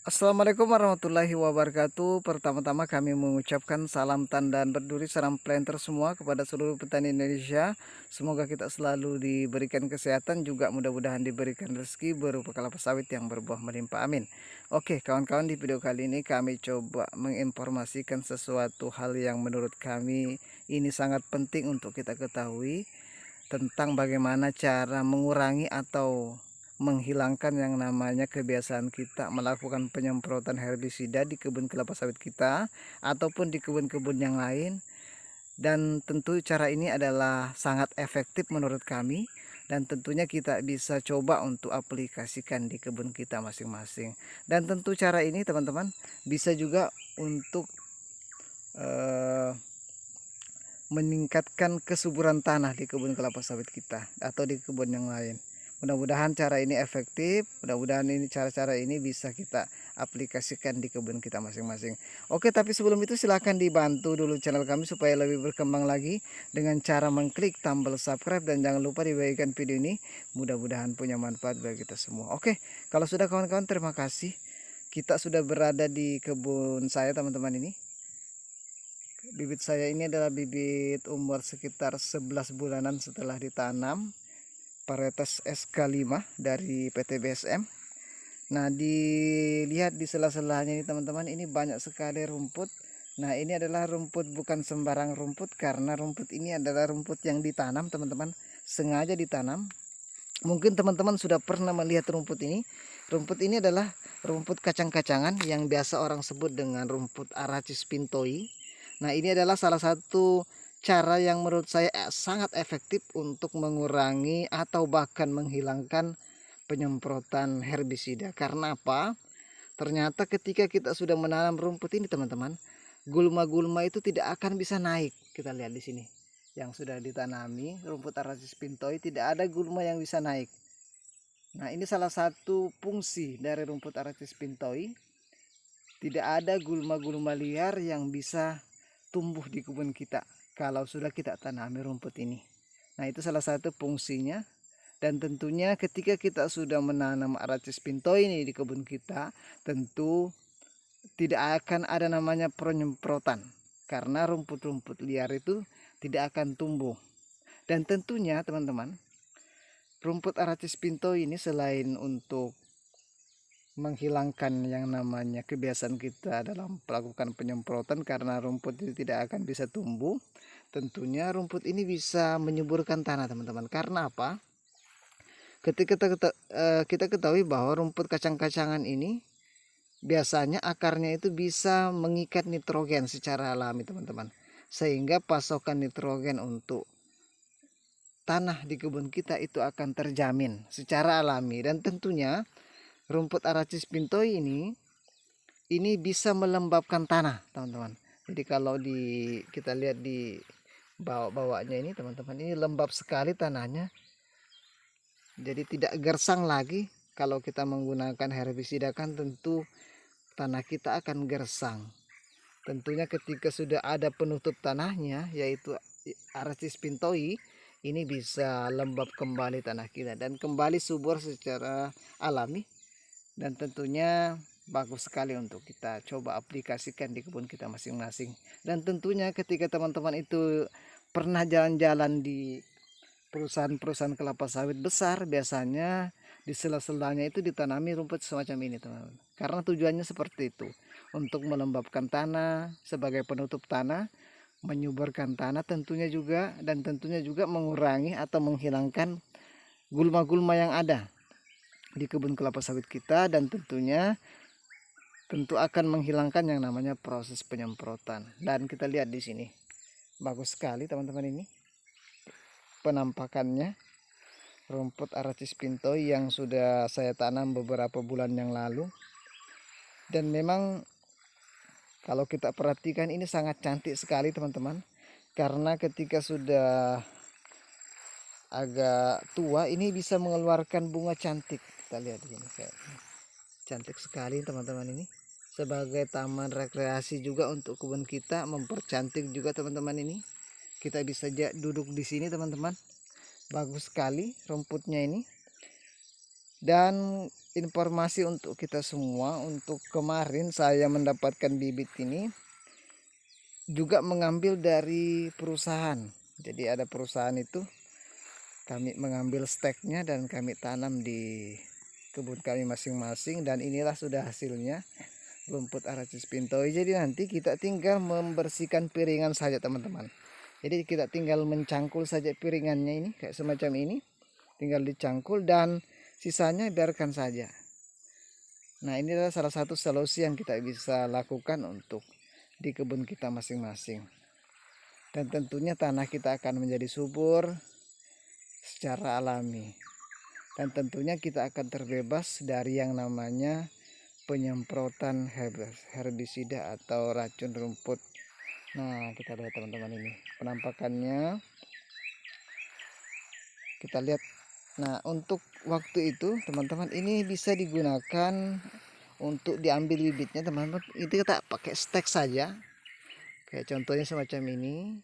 Assalamualaikum warahmatullahi wabarakatuh. Pertama-tama kami mengucapkan salam tandan berduri salam planter semua kepada seluruh petani Indonesia. Semoga kita selalu diberikan kesehatan, juga mudah-mudahan diberikan rezeki berupa kelapa sawit yang berbuah melimpah. Amin. Oke, kawan-kawan, di video kali ini kami coba menginformasikan sesuatu hal yang menurut kami ini sangat penting untuk kita ketahui, tentang bagaimana cara mengurangi atau menghilangkan yang namanya kebiasaan kita melakukan penyemprotan herbisida di kebun kelapa sawit kita ataupun di kebun-kebun yang lain. Dan tentu cara ini adalah sangat efektif menurut kami, dan tentunya kita bisa coba untuk aplikasikan di kebun kita masing-masing. Dan tentu cara ini teman-teman bisa juga untuk meningkatkan kesuburan tanah di kebun kelapa sawit kita atau di kebun yang lain. Mudah-mudahan cara ini efektif, mudah-mudahan ini cara-cara ini bisa kita aplikasikan di kebun kita masing-masing. Oke, tapi sebelum itu silahkan dibantu dulu channel kami supaya lebih berkembang lagi dengan cara mengklik tombol subscribe, dan jangan lupa dibagikan video ini, mudah-mudahan punya manfaat bagi kita semua. Oke, kalau sudah kawan-kawan, terima kasih. Kita sudah berada di kebun saya teman-teman ini. Bibit saya ini adalah bibit umur sekitar 11 bulanan setelah ditanam, varietas SK5 dari PT BSM. Nah, dilihat di sela-selanya ini teman-teman, ini banyak sekali rumput. Nah, ini adalah rumput, bukan sembarang rumput, karena rumput ini adalah rumput yang ditanam teman-teman, sengaja ditanam. Mungkin teman-teman sudah pernah melihat rumput ini. Rumput ini adalah rumput kacang-kacangan yang biasa orang sebut dengan rumput Arachis pintoi. Nah, ini adalah salah satu cara yang menurut saya sangat efektif untuk mengurangi atau bahkan menghilangkan penyemprotan herbisida. Karena apa? Ternyata ketika kita sudah menanam rumput ini teman-teman, gulma-gulma itu tidak akan bisa naik. Kita lihat di sini. Yang sudah ditanami rumput Arachis pintoi, tidak ada gulma yang bisa naik. Nah, ini salah satu fungsi dari rumput Arachis pintoi. Tidak ada gulma-gulma liar yang bisa tumbuh di kebun kita kalau sudah kita tanami rumput ini. Nah, itu salah satu fungsinya. Dan tentunya ketika kita sudah menanam Arachis pintoi ini di kebun kita, tentu tidak akan ada namanya penyemprotan, karena rumput-rumput liar itu tidak akan tumbuh. Dan tentunya teman-teman, rumput Arachis pintoi ini selain untuk menghilangkan yang namanya kebiasaan kita dalam melakukan penyemprotan karena rumput itu tidak akan bisa tumbuh, tentunya rumput ini bisa menyuburkan tanah teman-teman. Karena apa? Ketika kita ketahui bahwa rumput kacang-kacangan ini biasanya akarnya itu bisa mengikat nitrogen secara alami teman-teman, sehingga pasokan nitrogen untuk tanah di kebun kita itu akan terjamin secara alami. Dan tentunya rumput Arachis pintoi ini bisa melembabkan tanah teman-teman. Jadi kalau kita lihat di bawah-bawahnya ini teman-teman, ini lembab sekali tanahnya, jadi tidak gersang lagi. Kalau kita menggunakan herbisida kan tentu tanah kita akan gersang. Tentunya ketika sudah ada penutup tanahnya yaitu Arachis pintoi, ini bisa lembab kembali tanah kita dan kembali subur secara alami. Dan tentunya bagus sekali untuk kita coba aplikasikan di kebun kita masing-masing. Dan tentunya ketika teman-teman itu pernah jalan-jalan di perusahaan-perusahaan kelapa sawit besar, biasanya di sela-selanya itu ditanami rumput semacam ini teman-teman. Karena tujuannya seperti itu, untuk melembabkan tanah sebagai penutup tanah, menyuburkan tanah tentunya juga, dan tentunya juga mengurangi atau menghilangkan gulma-gulma yang ada di kebun kelapa sawit kita. Dan tentunya tentu akan menghilangkan yang namanya proses penyemprotan. Dan kita lihat di sini, bagus sekali teman-teman ini penampakannya rumput Arachis pintoi yang sudah saya tanam beberapa bulan yang lalu. Dan memang kalau kita perhatikan ini sangat cantik sekali teman-teman, karena ketika sudah agak tua ini bisa mengeluarkan bunga cantik. Kita lihat di sini, kayak cantik sekali teman-teman. Ini sebagai taman rekreasi juga untuk kebun kita, mempercantik juga teman-teman. Ini kita bisa duduk di sini teman-teman, bagus sekali rumputnya ini. Dan informasi untuk kita semua. Untuk kemarin saya mendapatkan bibit ini juga mengambil dari perusahaan. Jadi ada perusahaan itu kami mengambil steknya dan kami tanam di kebun kami masing-masing, dan inilah sudah hasilnya rumput Aracis pintoi. Jadi nanti kita tinggal membersihkan piringan saja teman-teman. Jadi kita tinggal mencangkul saja piringannya ini kayak semacam ini, tinggal dicangkul dan sisanya biarkan saja. Nah, ini adalah salah satu solusi yang kita bisa lakukan untuk di kebun kita masing-masing. Dan tentunya tanah kita akan menjadi subur secara alami. Dan tentunya kita akan terbebas dari yang namanya penyemprotan herbisida atau racun rumput. Nah, kita lihat teman-teman, ini penampakannya. Kita lihat. Nah, untuk waktu itu teman-teman, ini bisa digunakan untuk diambil bibitnya teman-teman. Itu kita pakai stek saja. Kayak contohnya semacam ini.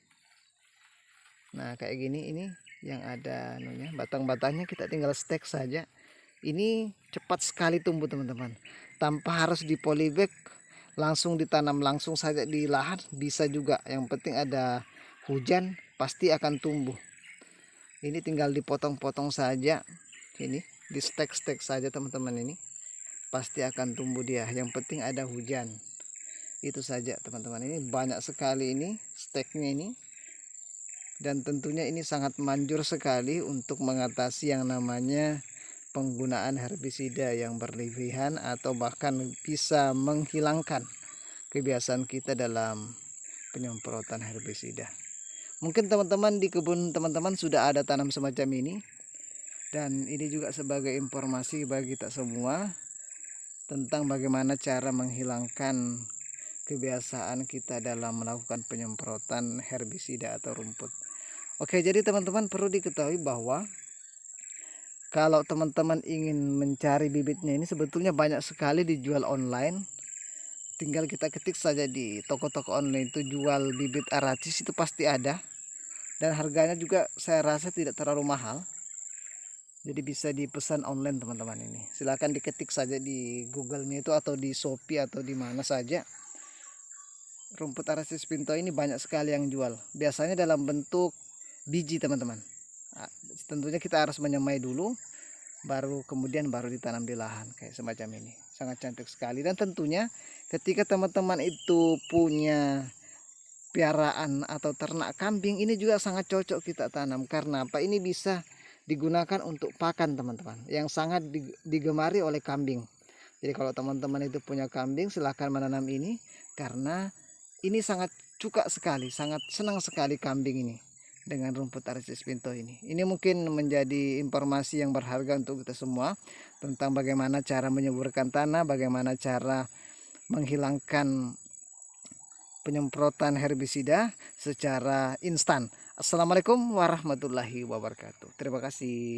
Nah, kayak gini, ini yang ada batang-batangnya kita tinggal stek saja. Ini cepat sekali tumbuh teman-teman, tanpa harus di polybag, langsung ditanam langsung saja di lahan bisa juga. Yang penting ada hujan pasti akan tumbuh. Ini tinggal dipotong-potong saja, ini di stek-stek saja teman-teman, ini pasti akan tumbuh dia. Yang penting ada hujan, itu saja teman-teman. Ini banyak sekali ini steknya ini, dan tentunya ini sangat manjur sekali untuk mengatasi yang namanya penggunaan herbisida yang berlebihan, atau bahkan bisa menghilangkan kebiasaan kita dalam penyemprotan herbisida. Mungkin teman-teman di kebun teman-teman sudah ada tanam semacam ini, dan ini juga sebagai informasi bagi kita semua tentang bagaimana cara menghilangkan kebiasaan kita dalam melakukan penyemprotan herbisida atau rumput. Oke, jadi teman-teman perlu diketahui bahwa kalau teman-teman ingin mencari bibitnya ini sebetulnya banyak sekali dijual online. Tinggal kita ketik saja di toko-toko online itu jual bibit Aracis, itu pasti ada. Dan harganya juga saya rasa tidak terlalu mahal. Jadi bisa dipesan online teman-teman ini. Silahkan diketik saja di Google-nya itu, atau di Shopee, atau di mana saja. Rumput Aracis pintoi ini banyak sekali yang jual. Biasanya dalam bentuk biji teman-teman. Tentunya kita harus menyemai dulu, kemudian baru ditanam di lahan kayak semacam ini. Sangat cantik sekali. Dan tentunya ketika teman-teman itu punya piaraan atau ternak kambing, ini juga sangat cocok kita tanam. Karena apa? Ini bisa digunakan untuk pakan teman-teman, yang sangat digemari oleh kambing. Jadi kalau teman-teman itu punya kambing, silahkan menanam ini, karena ini sangat suka sekali, sangat senang sekali kambing ini dengan rumput Aracis pintoi ini. Ini mungkin menjadi informasi yang berharga untuk kita semua tentang bagaimana cara menyuburkan tanah, bagaimana cara menghilangkan penyemprotan herbisida secara instan. Assalamualaikum warahmatullahi wabarakatuh. Terima kasih.